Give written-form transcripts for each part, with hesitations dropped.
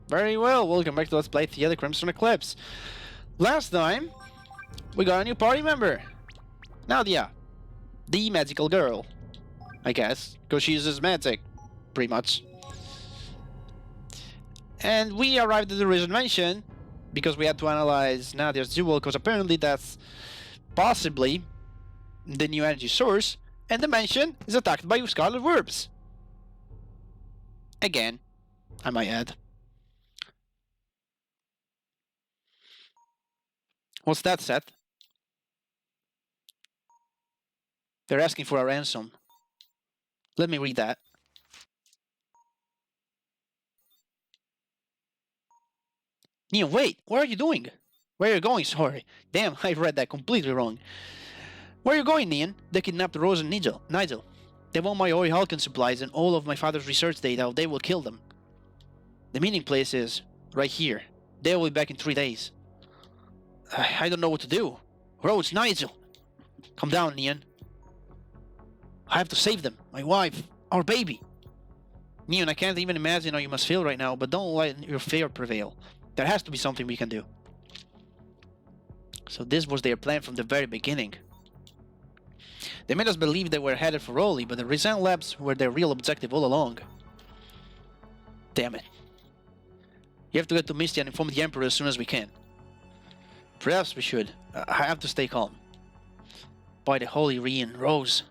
Very well, welcome back to Let's Play Theia the Crimson Eclipse. Last time, we got a new party member. Nadia. The magical girl. I guess, because she uses magic, pretty much. And we arrived at the Risan Mansion, because we had to analyze Nadia's jewel, because apparently that's possibly the new energy source, and the mansion is attacked by scarlet worms. Again, I might add. What's that, Seth? They're asking for a ransom. Let me read that. Nion, wait! What are you doing? Where are you going? Sorry. Damn, I read that completely wrong. Where are you going, Nion? They kidnapped Rose and Nigel. They want my Orihalcon supplies and all of my father's research data, or they will kill them. The meeting place is right here. They will be back in 3 days. I don't know what to do. Rose, Nigel! Calm down, Nion. I have to save them. My wife. Our baby. Nion, I can't even imagine how you must feel right now, but don't let your fear prevail. There has to be something we can do. So this was their plan from the very beginning. They made us believe they were headed for Rolly, but the Risan Labs were their real objective all along. Damn it. You have to get to Misty and inform the Emperor as soon as we can. Perhaps we should. I have to stay calm. By the Holy Rian, Rose.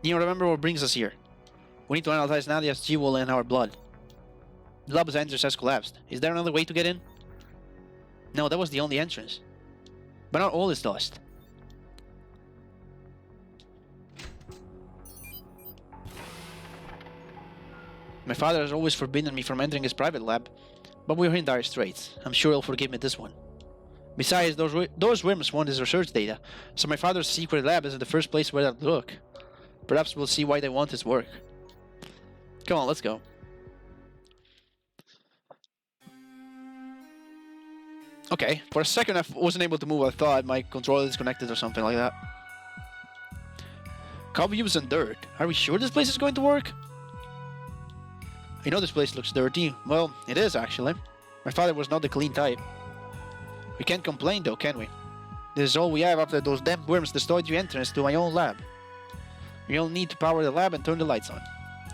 Nion, remember what brings us here. We need to analyze Nadia's jewel and our blood. The lab's entrance has collapsed. Is there another way to get in? No, that was the only entrance. But not all is lost. My father has always forbidden me from entering his private lab, but we're in dire straits. I'm sure he'll forgive me this one. Besides, those worms want his research data, so my father's secret lab isn't the first place where I'd look. Perhaps we'll see why they want his work. Come on, let's go. Okay, for a second I wasn't able to move. I thought my controller disconnected or something like that. Cobwebs and dirt. Are we sure this place is going to work? I know this place looks dirty. Well, it is actually. My father was not the clean type. We can't complain though, can we? This is all we have after those damn worms destroyed the entrance to my own lab. We only need to power the lab and turn the lights on.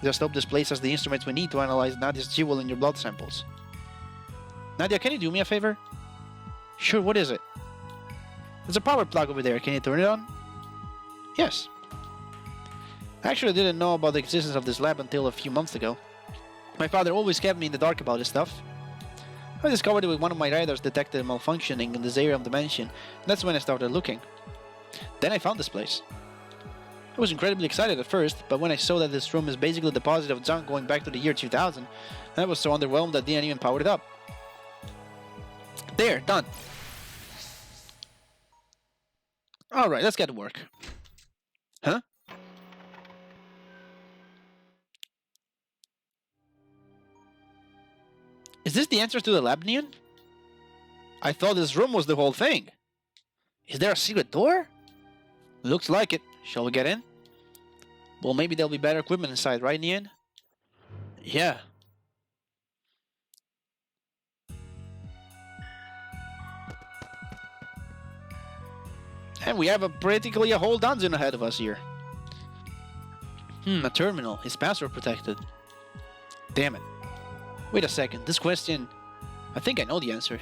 Just hope this place has the instruments we need to analyze Nadia's jewel in your blood samples. Nadia, can you do me a favor? Sure, what is it? There's a power plug over there, can you turn it on? Yes. Actually, I didn't know about the existence of this lab until a few months ago. My father always kept me in the dark about this stuff. I discovered it when one of my radars detected a malfunctioning in this area of the mansion, and that's when I started looking. Then I found this place. I was incredibly excited at first, but when I saw that this room is basically a deposit of junk going back to the year 2000, I was so underwhelmed that I didn't even power it up. There, done. Alright, let's get to work. Huh? Is this the entrance to the lab, Nion? I thought this room was the whole thing. Is there a secret door? Looks like it. Shall we get in? Well, maybe there'll be better equipment inside, right, Nion? Yeah. And we have practically a whole dungeon ahead of us here. A terminal. Is password protected? Damn it. Wait a second, this question... I think I know the answer.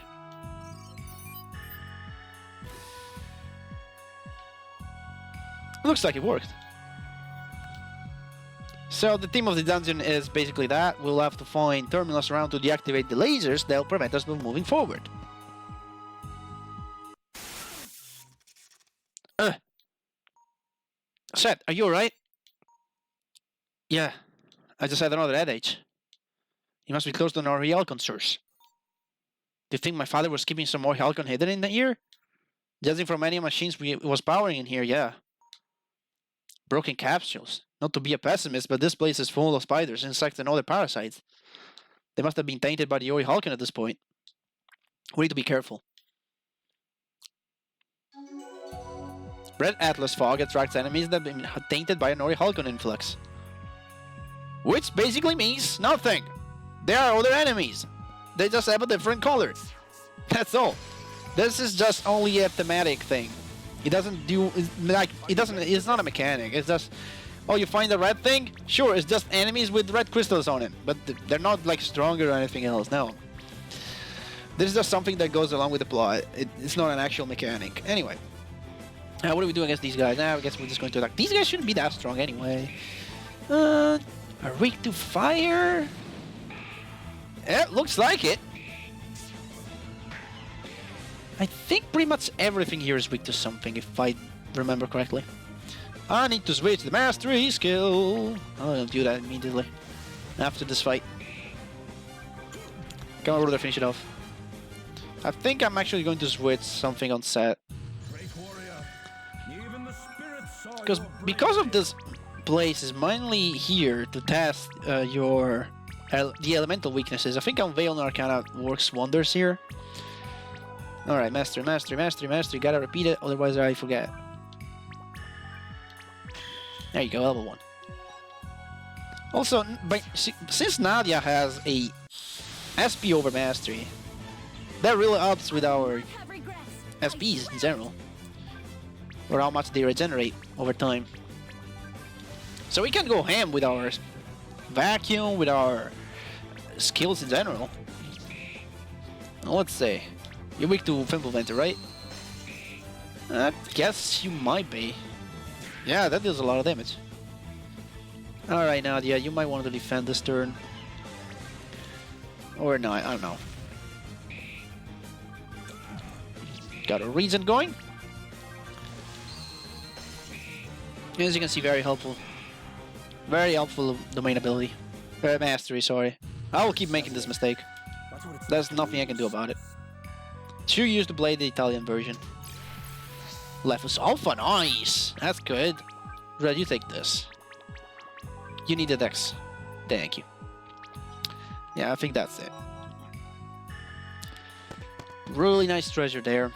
Looks like it worked. So the theme of the dungeon is basically that. We'll have to find terminals around to deactivate the lasers that'll prevent us from moving forward. Seth, are you alright? Yeah, I just had another headache. He must be close to an Orihalcon source. Do you think my father was keeping some Orihalcon hidden in here? Judging from many machines we was powering in here, yeah. Broken capsules. Not to be a pessimist, but this place is full of spiders, insects, and other parasites. They must have been tainted by the Orihalcon at this point. We need to be careful. Red Atlas fog attracts enemies that have been tainted by an Orihalcon influx. Which basically means nothing. There are other enemies. They just have a different color. That's all. This is just only a thematic thing. It doesn't do like it doesn't. It's not a mechanic. It's just oh, you find the red thing. Sure, it's just enemies with red crystals on it, but they're not like stronger or anything else. No. This is just something that goes along with the plot. It's not an actual mechanic. Anyway. What do we do against these guys? Now I guess we're just going to attack. These guys shouldn't be that strong anyway. Are weak to fire? It looks like it. I think pretty much everything here is weak to something, if I remember correctly. I need to switch the mastery skill. I'll do that immediately after this fight. Come on, brother, finish it off. I think I'm actually going to switch something on Seth. Because of this place is mainly here to test the elemental weaknesses. I think Unveil and Arcana works wonders here. Alright, mastery. Gotta repeat it, otherwise I forget. There you go, level 1. Also, since Nadia has a SP over mastery, that really helps with our SPs in general. Or how much they regenerate over time. So we can go ham with our vacuum, with our skills in general. Let's see. You're weak to Fimpleventor, right? I guess you might be. Yeah, that deals a lot of damage. Alright, Nadia, you might want to defend this turn. Or not, I don't know. Got a Risan going. As you can see, very helpful. Very helpful domain ability. Mastery, sorry. I will keep making this mistake. There's nothing I can do about it. Should use the blade, the Italian version. Left was alpha, nice! That's good. Red, you take this. You need the dex. Thank you. Yeah, I think that's it. Really nice treasure there.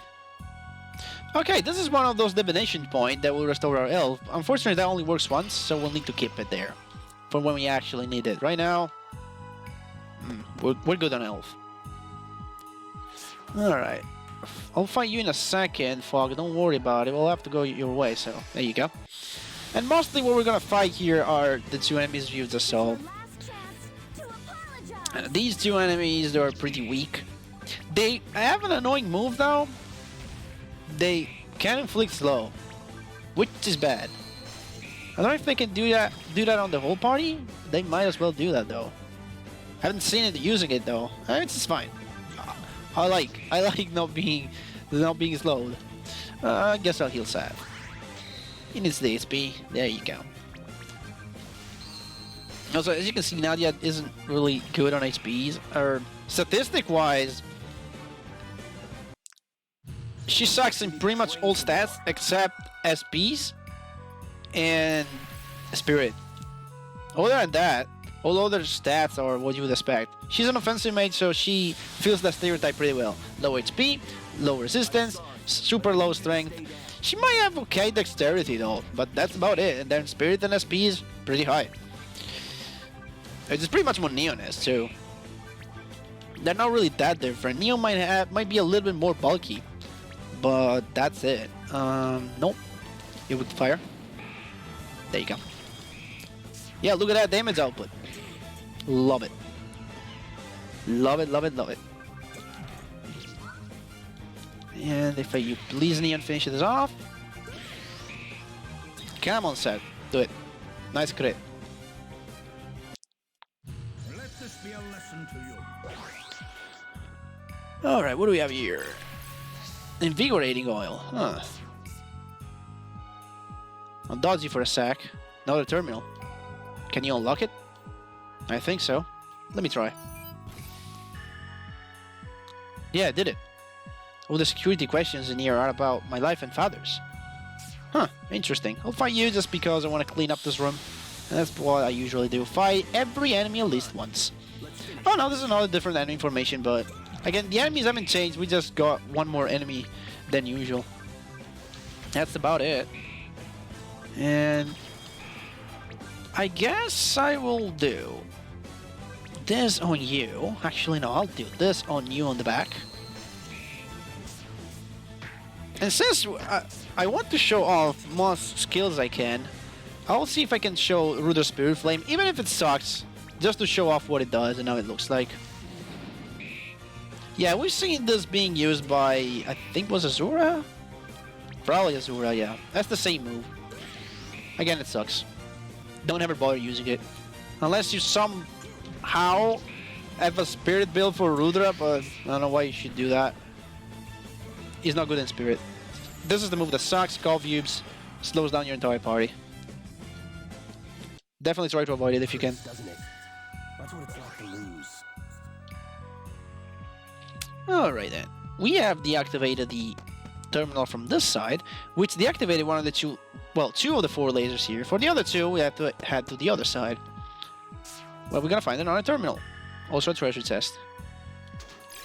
Okay, this is one of those divination points that will restore our health. Unfortunately, that only works once, so we'll need to keep it there for when we actually need it. Right now, we're good on health. Alright. I'll fight you in a second, Fog. Don't worry about it. We'll have to go your way, so there you go. And mostly what we're gonna fight here are the two enemies you just saw. These two enemies, they are pretty weak. They have an annoying move, though. They can inflict slow, which is bad. I don't know if they can do that on the whole party. They might as well do that though. Haven't seen it using it though. It's fine. I like not being slowed. I guess I'll heal Seth. He needs the HP. There you go. Also, as you can see, Nadia isn't really good on HPs. Or statistic-wise, she sucks in pretty much all stats except SPs and Spirit. Other than that, all other stats are what you would expect. She's an offensive mage, so she fills that stereotype pretty well. Low HP, low resistance, super low strength. She might have okay dexterity though, but that's about it. And then Spirit and SP is pretty high. It's pretty much what Nion is too. They're not really that different. Nion might be a little bit more bulky, but that's it. Nope. It would fire. There you go. Yeah, look at that damage output. Love it. Love it, love it, love it. And if you please, Nion, finish this off. Come on, Seth. Do it. Nice crit. Let this be a lesson to you. Alright, what do we have here? Invigorating oil. Huh. I'll dodge you for a sec. Another terminal. Can you unlock it? I think so. Let me try. Yeah, I did it. All the security questions in here are about my life and father's. Huh, interesting. I'll fight you just because I want to clean up this room. And that's what I usually do. Fight every enemy at least once. Oh no, this is another different enemy formation, but again, the enemies haven't changed. We just got one more enemy than usual. That's about it. And I guess I will do this on you. Actually, no, I'll do this on you on the back. And since I want to show off most skills I can, I'll see if I can show Ruder Spirit Flame, even if it sucks, just to show off what it does and how it looks like. Yeah, we've seen this being used by, I think was Azura? Probably Azura, yeah. That's the same move. Again, it sucks. Don't ever bother using it. Unless you somehow have a spirit build for Rudra, but I don't know why you should do that. He's not good in spirit. This is the move that sucks, confubes, slows down your entire party. Definitely try to avoid it if you can. Doesn't it? That's what it's like to lose. Alright then. We have deactivated the terminal from this side, which deactivated one of the two of the 4 lasers here. For the other 2, we have to head to the other side. Well, we're gonna find another terminal. Also a treasure chest.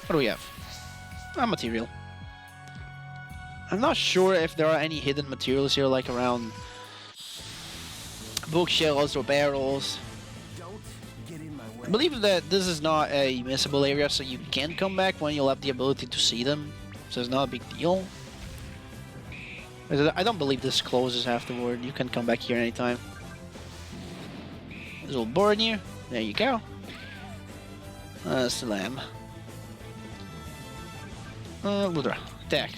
What do we have? A material. I'm not sure if there are any hidden materials here, like around bookshelves or barrels. Don't get in my way. I believe that this is not a missable area, so you can come back when you'll have the ability to see them. So it's not a big deal. I don't believe this closes afterward. You can come back here anytime. There's a little board here. There you go. Salam. Ludra, attack.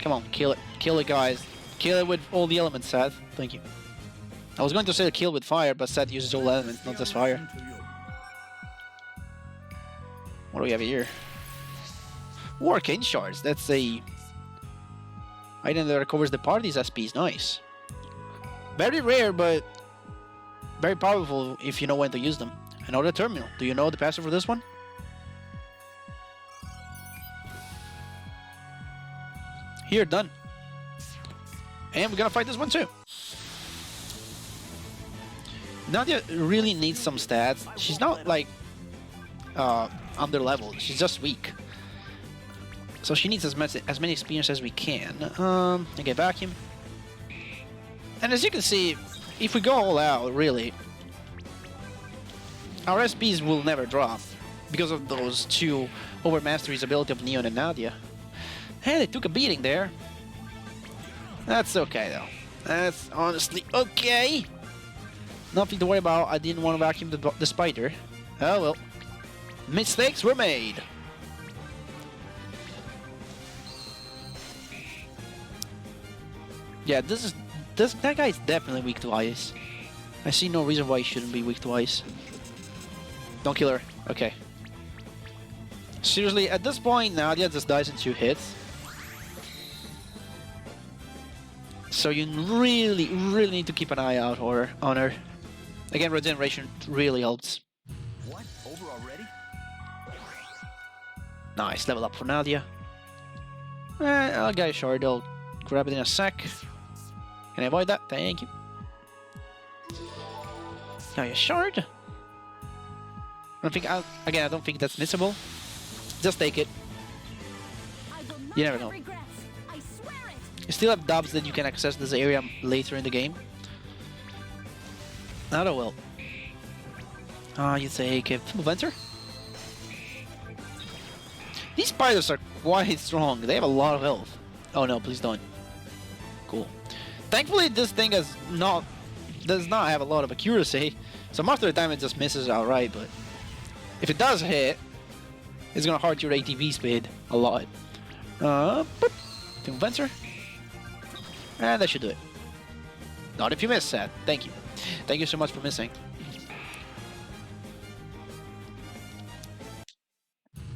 Come on, kill it. Kill it, guys. Kill it with all the elements, Seth. Thank you. I was going to say kill with fire, but Seth uses all elements, not just fire. What do we have here? Arcane shards. That's a item that recovers the party's SPs. Nice. Very rare, but very powerful if you know when to use them. Another terminal. Do you know the password for this one? Here, done. And we're gonna fight this one too. Nadia really needs some stats. She's not like under level. She's just weak. So she needs as many experience as we can. Okay, vacuum. And as you can see, if we go all out, really, our SPs will never drop because of those 2 overmasteries ability of Nion and Nadia. Hey, they took a beating there. That's okay though. That's honestly okay. Nothing to worry about. I didn't want to vacuum the spider. Oh well. Mistakes were made. Yeah, that guy is definitely weak to ice. I see no reason why he shouldn't be weak to ice. Don't kill her. Okay. Seriously, at this point, Nadia just dies in 2 hits. So you really, really need to keep an eye out on her. Again, regeneration really helps. What? Over already? Nice, level up for Nadia. I'll get a shard, I'll grab it in a sec. Can I avoid that? Thank you. Now your shard. I don't think that's missable. Just take it. You never know. You still have dubs that you can access this area later in the game. Not a well. You take a Venter. These spiders are quite strong. They have a lot of health. Oh no, please don't. Cool. Thankfully, this thing does not have a lot of accuracy, so most of the time it just misses outright. But if it does hit, it's gonna hurt your ATV speed a lot. Venter. And that should do it. Not if you miss, Seth. Thank you. Thank you so much for missing.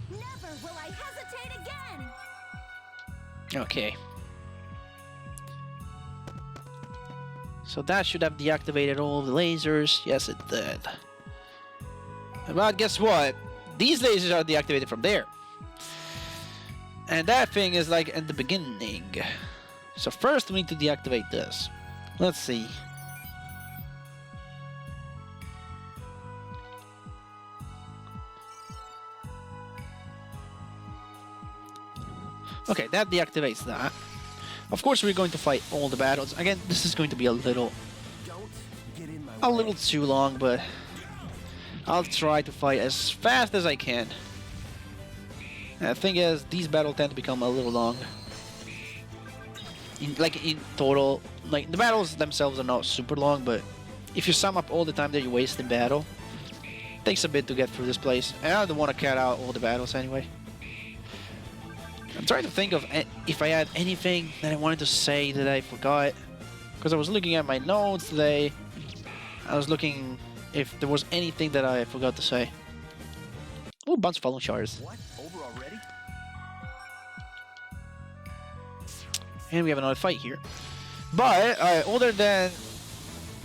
Never will I hesitate again. Okay. So that should have deactivated all the lasers. Yes, it did. But guess what? These lasers are deactivated from there. And that thing is like at the beginning. So first we need to deactivate this. Let's see. Okay, that deactivates that. Of course we're going to fight all the battles. Again, this is going to be a little too long, but I'll try to fight as fast as I can. And the thing is, these battles tend to become a little long. In total, like the battles themselves are not super long, but if you sum up all the time that you waste in battle, it takes a bit to get through this place. And I don't want to cut out all the battles anyway. I'm trying to think of if I had anything that I wanted to say that I forgot. Because I was looking at my notes today. I was looking if there was anything that I forgot to say. Oh, a bunch of fallen shards. What? Over already? And we have another fight here. But, other than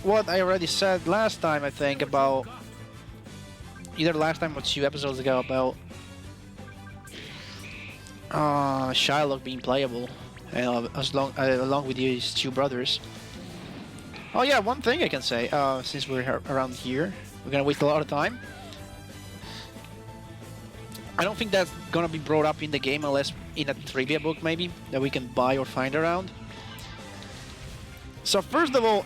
what I already said last time, I think, about... Either last time or 2 episodes ago, about... Shylock being playable. Along with his 2 brothers. Oh yeah, one thing I can say, since we're around here. We're gonna waste a lot of time. I don't think that's gonna be brought up in the game unless in a trivia book maybe that we can buy or find around. So first of all,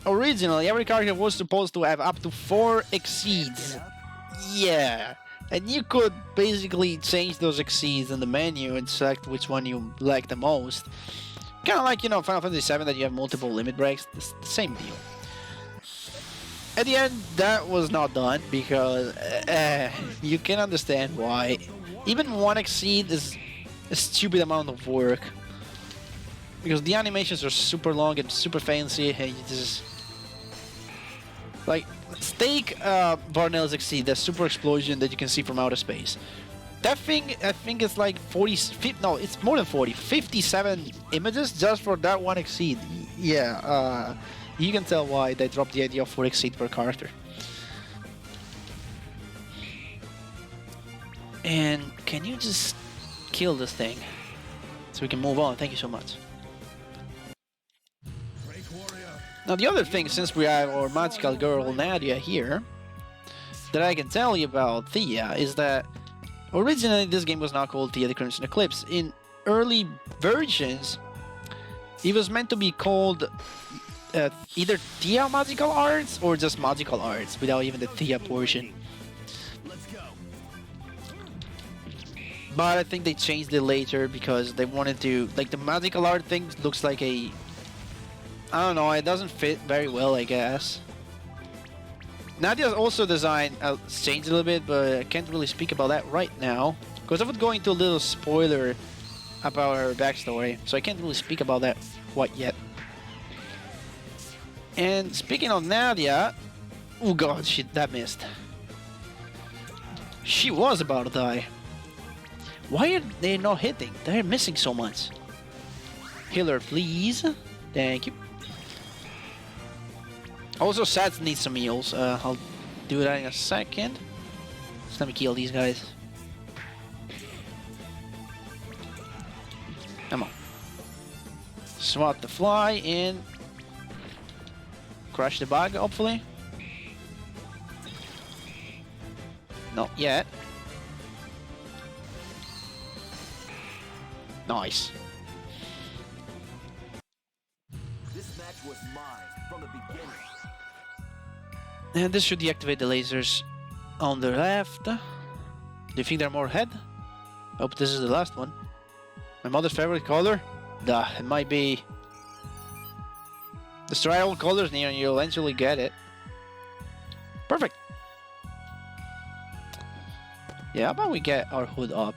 originally every character was supposed to have up to 4 exceeds. Yeah, and you could basically change those exceeds in the menu and select which one you like the most. Kind of like, you know, Final Fantasy VII that you have multiple limit breaks. It's the same deal. At the end, that was not done because you can understand why. Even 1 exceed is a stupid amount of work. Because the animations are super long and super fancy, and you just... Like, take Varnell's exceed, that super explosion that you can see from outer space. That thing, I think it's like 40... No, it's more than 40. 57 images just for that 1 exceed. Yeah, you can tell why they dropped the idea of 4 exceed per character. And can you just kill this thing so we can move on? Thank you so much. Now the other thing, since we have our magical girl Nadia here, that I can tell you about Theia is that originally this game was not called Theia the Crimson Eclipse. In early versions, it was meant to be called either Theia Magical Arts or just Magical Arts without even the Theia portion. But I think they changed it later because they wanted to, like, the magical art thing looks like a, I don't know, it doesn't fit very well, I guess. Nadia's also design changed a little bit, but I can't really speak about that right now because I would go into a little spoiler about her backstory, so I can't really speak about that quite yet. And speaking of Nadia, oh god, that missed. She was about to die. Why are they not hitting? They're missing so much. Healer, please. Thank you. Also, Seth needs some heals. I'll do that in a second. Just let me kill these guys. Come on. Swat the fly and crush the bug, hopefully. Not yet. Nice. This match was mine from the beginning. And this should deactivate the lasers on the left. Do you think there are more ahead? Hope this is the last one. My mother's favorite color? Duh, it might be... Destroy all colors, Nion, you'll eventually get it. Perfect. Yeah, how about we get our hood up?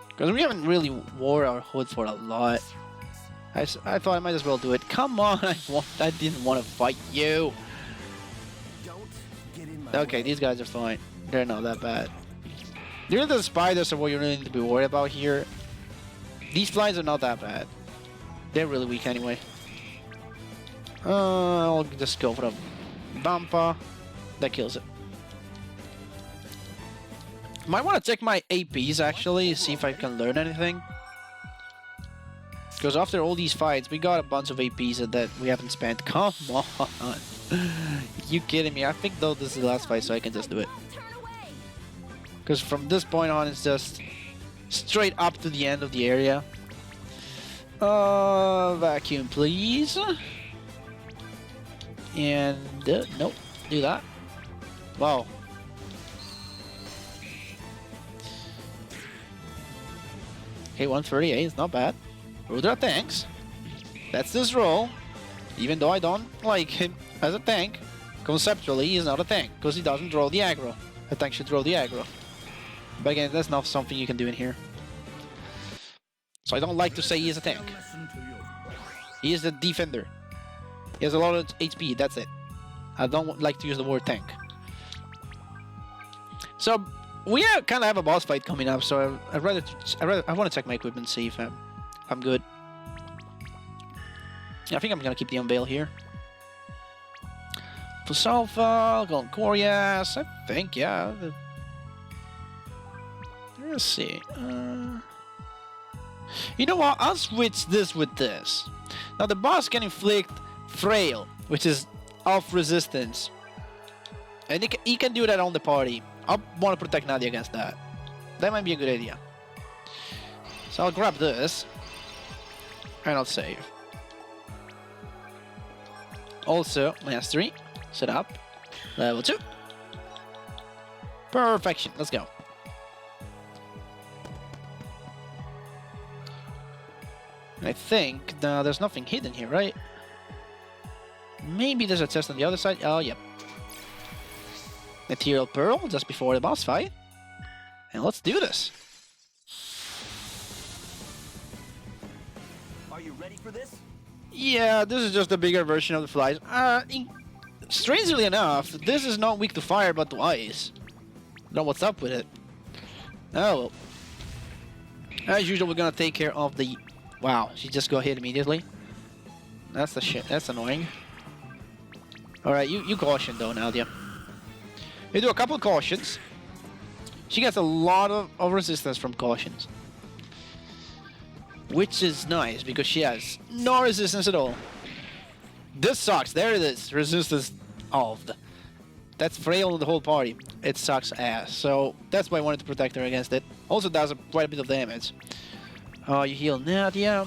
Because we haven't really wore our hood for a lot. I thought I might as well do it. Come on, I didn't want to fight you. Don't get in my Okay, way. these guys are fine. They're not that bad. Really, the spiders are what you really need to be worried about here. These flies are not that bad. They're really weak anyway. I'll just go for the Vampa. That kills it. Might want to check my APs actually, see if I can learn anything. Because after all these fights, we got a bunch of APs that we haven't spent. Come on. You kidding me? I think though this is the last fight, so I can just do it. Because from this point on, it's just straight up to the end of the area. Vacuum, please. And nope, do that. Wow. Okay, 138 is not bad. Rudra tanks. That's this role. Even though I don't like him as a tank, conceptually he's not a tank because he doesn't draw the aggro. A tank should draw the aggro. But again, that's not something you can do in here. So I don't like to say he is a tank. He is the defender. He has a lot of HP, that's it. I don't like to use the word tank. So we kind of have a boss fight coming up, so I want to check my equipment, see if I'm good. Yeah, I think I'm gonna keep the unveil here. For Salva, Golden Corias, I think, yeah. Let's see. You know what? I'll switch this with this. Now the boss can inflict Frail, which is off resistance, and he can do that on the party. I want to protect Nadia against that. That might be a good idea. So I'll grab this and I'll save. Also, mastery, set up, level 2. Perfection, let's go. I think there's nothing hidden here, right? Maybe there's a chest on the other side. Oh, yep. Material Pearl just before the boss fight. And let's do this. Are you ready for this? Yeah, this is just a bigger version of the flies. Strangely enough, this is not weak to fire but to ice. Don't know what's up with it. Oh well. As usual, we're gonna take care of the... Wow, she just got hit immediately. That's the shit. That's annoying. Alright, you caution though, Nadia. You do a couple of cautions. She gets a lot of resistance from cautions. Which is nice, because she has no resistance at all. This sucks. There it is. Resistance halved. That's frail on the whole party. It sucks ass. So that's why I wanted to protect her against it. Also does quite a bit of damage. You heal Nadia.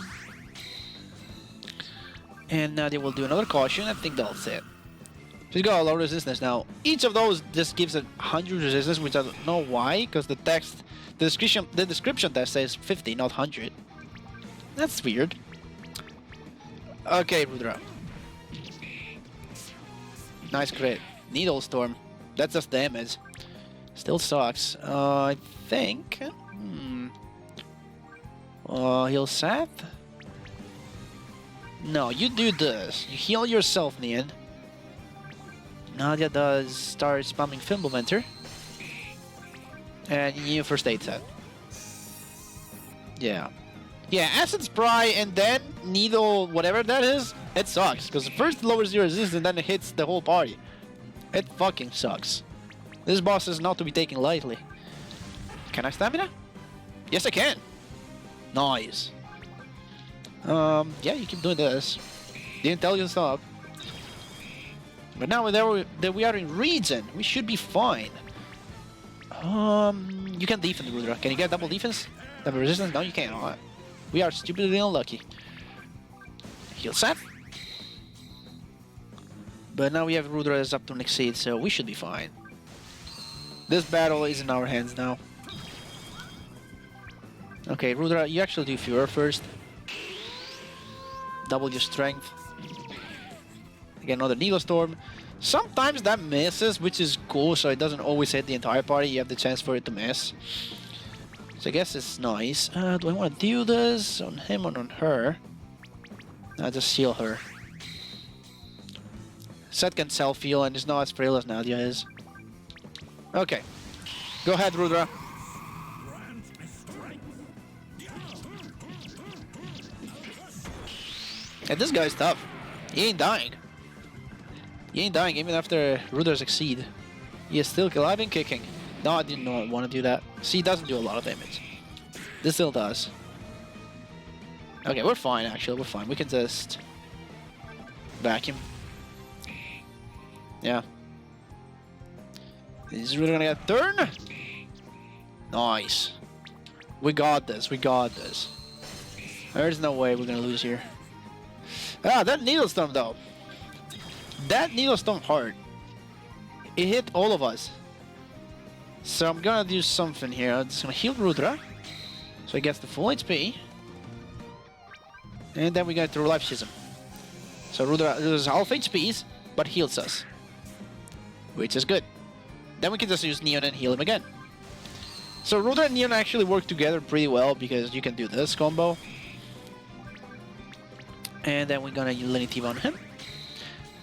And Nadia will do another caution. I think that's it. She's got a lot of resistance now. Each of those just gives a 100 resistance, which I don't know why, because the description test says 50, not 100. That's weird. Okay, Rudra. Nice crit. Needle Storm. That's just damage. Still sucks. I think. Heal Seth? No, you do this. You heal yourself, Nion. Nadia does start spamming Film Momentor. And you first aid Seth. Yeah. Yeah, Acid Spray and then Needle, whatever that is, it sucks. Because first it lowers your resistance and then it hits the whole party. It fucking sucks. This boss is not to be taken lightly. Can I stamina? Yes, I can. Nice. Yeah, you keep doing this. Didn't tell you to stop. But now that we are in region, we should be fine. You can defend Rudra. Can you get double defense? Double resistance? No, you cannot. We are stupidly unlucky. Heal Seth. But now we have Rudra as up to an exceed, so we should be fine. This battle is in our hands now. Okay, Rudra, you actually do Furor first. Double your strength. Again, another Needle Storm. Sometimes that misses, which is cool, so it doesn't always hit the entire party. You have the chance for it to miss. So I guess it's nice. Do I want to do this on him or on her? I'll just seal her. Seth can self-heal and is not as frail as Nadia is. Okay. Go ahead, Rudra. And this guy's tough. He ain't dying. He ain't dying even after Rudra's exceed. He is still alive and kicking. No, I didn't want to do that. See, he doesn't do a lot of damage. This still does. Okay, we're fine actually. We're fine. We can just vacuum. Yeah. Is Rudra gonna get a turn? Nice. We got this. We got this. There's no way we're gonna lose here. Ah, that Needle Storm though. That needle stung hard. It hit all of us. So I'm gonna do something here. I'm just gonna heal Rudra, so he gets the full HP. And then we get through Life Schism. So Rudra loses half HPs, but heals us, which is good. Then we can just use Nion and heal him again. So Rudra and Nion actually work together pretty well because you can do this combo. And then we're gonna use Lenitive on him.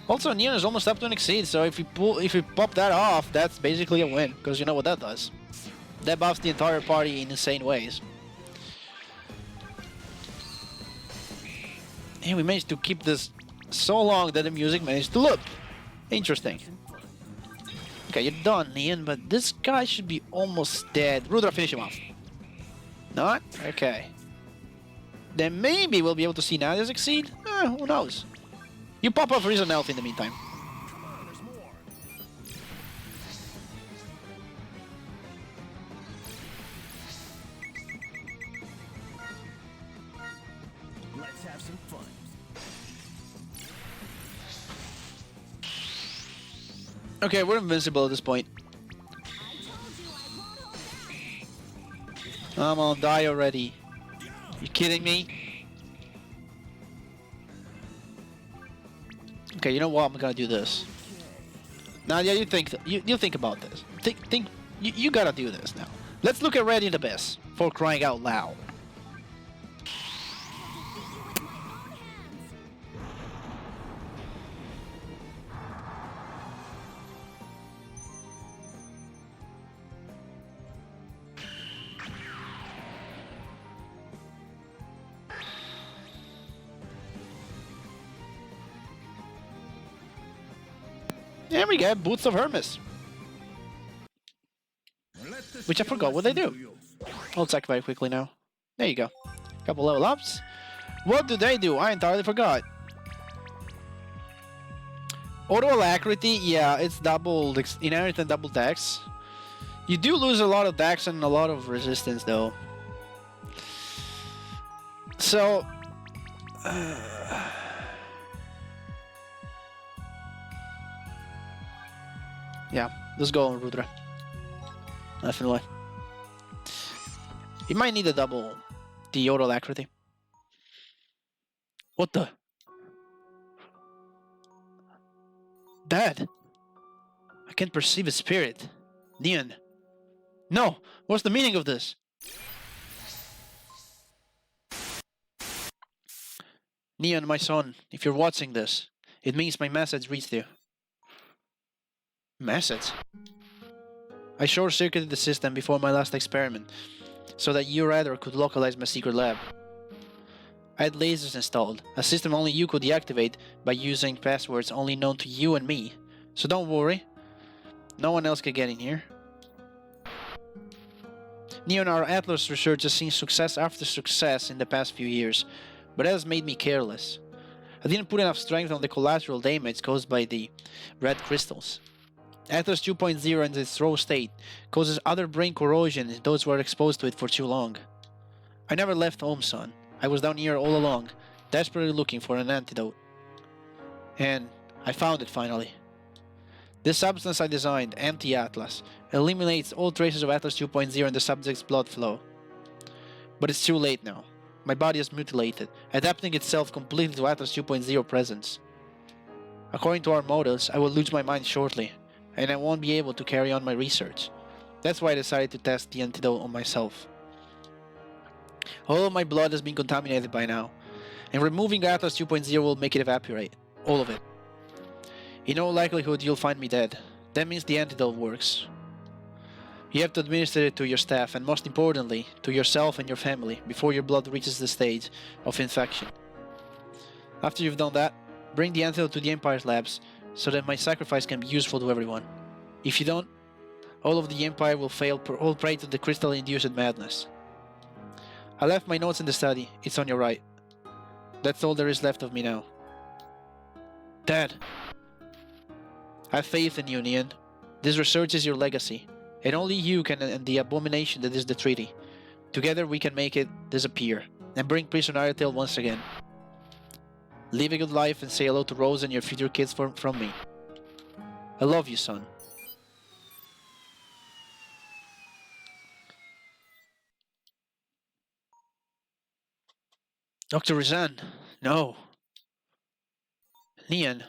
Also, Nion is almost up to an exceed, so if we pop that off, that's basically a win, because you know what that does. That buffs the entire party in insane ways. And we managed to keep this so long that the music managed to loop. Interesting. Okay, you're done, Nion, but this guy should be almost dead. Rudra, finish him off. Not? Okay. Then maybe we'll be able to see Nadia succeed? Who knows? You pop off Risan Health in the meantime. Let's have some fun. Okay, we're invincible at this point. I'm gonna die already. You kidding me? Okay, you know what? I'm gonna do this. Nadia, you think about this. You gotta do this now. Let's look at Ready the Abyss for crying out loud. And we get Boots of Hermes, which I forgot what they do. I'll check very quickly now. There you go. Couple level ups. What do they do? I entirely forgot. Auto alacrity, yeah, it's double inherent and double dex. You do lose a lot of dex and a lot of resistance though. So yeah, let's go on Rudra. Definitely. You might need a double the auto alacrity. What the? Dad! I can't perceive a spirit. Nion. No! What's the meaning of this? Nion, my son, if you're watching this, it means my message reached you. Message? I short-circuited the system before my last experiment, so that you rather could localize my secret lab. I had lasers installed, a system only you could deactivate by using passwords only known to you and me. So don't worry, no one else can get in here. Nion, our Atlas research has seen success after success in the past few years, but it has made me careless. I didn't put enough strength on the collateral damage caused by the red crystals. Atlas 2.0 in its raw state causes other brain corrosion in those who are exposed to it for too long. I never left home, son. I was down here all along, desperately looking for an antidote. And I found it finally. This substance I designed, Anti-Atlas, eliminates all traces of Atlas 2.0 in the subject's blood flow. But it's too late now. My body is mutilated, adapting itself completely to Atlas 2.0 presence. According to our models, I will lose my mind shortly, and I won't be able to carry on my research. That's why I decided to test the antidote on myself. All of my blood has been contaminated by now, and removing Atlas 2.0 will make it evaporate. All of it. In all likelihood, you'll find me dead. That means the antidote works. You have to administer it to your staff, and most importantly, to yourself and your family, before your blood reaches the stage of infection. After you've done that, bring the antidote to the Empire's labs, so that my sacrifice can be useful to everyone. If you don't, all of the Empire will fail, all prey to the crystal-induced madness. I left my notes in the study. It's on your right. That's all there is left of me now. Dad. I have faith in you, Nion. This research is your legacy, and only you can end the abomination that is the treaty. Together we can make it disappear, and bring prisoner Ariathale once again. Live a good life and say hello to Rose and your future kids from me. I love you, son. Dr. Risan, no. Nion,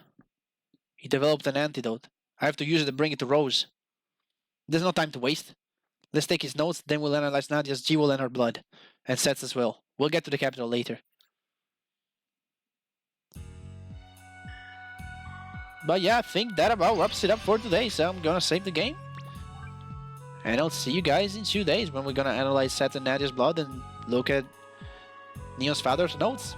he developed an antidote. I have to use it to bring it to Rose. There's no time to waste. Let's take his notes, then we'll analyze Nadia's jewel and her blood. And Seth's as well. We'll get to the capital later. But yeah, I think that about wraps it up for today, so I'm gonna save the game. And I'll see you guys in 2 days when we're gonna analyze Seth and Nadia's blood and look at Neo's father's notes.